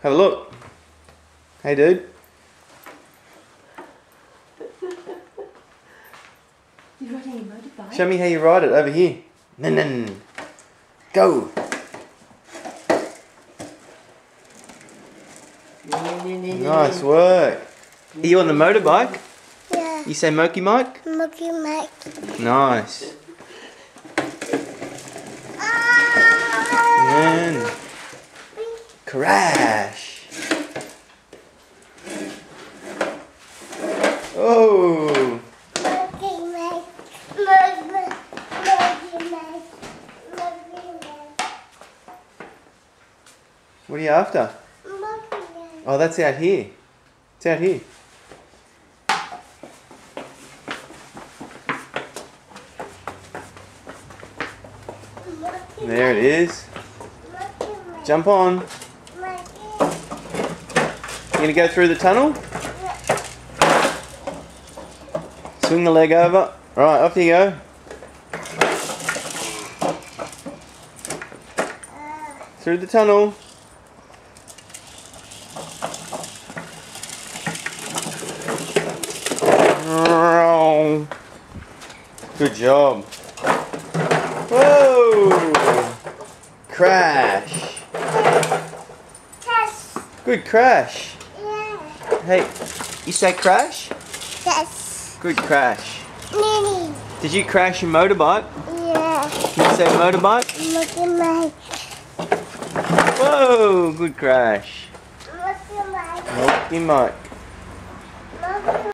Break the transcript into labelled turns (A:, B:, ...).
A: Have a look. Hey, dude.
B: You're riding a motorbike?
A: Show me how you ride it over here. Go. Nice work. Are you on the motorbike?
C: Yeah.
A: You say Moki Mike?
C: Monkey Mike.
A: Nice. And crash. Oh.
C: Monkey Mike. Monkey Mike. Monkey Mike.
A: What are you after?
C: Monkey Mike.
A: Oh, that's out here. It's out here. There it is. Jump on. You gonna go through the tunnel? Swing the leg over. Right, off you go. Through the tunnel. Good job. Whoa! Crash.
C: Yes.
A: Good crash.
C: Yeah.
A: Hey, you say crash?
C: Yes.
A: Good crash.
C: Nini.
A: Did you crash your motorbike?
C: Yeah.
A: Can you say motorbike?
C: Monkey Mike.
A: Whoa, good crash.
C: Monkey Mike.
A: Moki Mike.
C: Monkey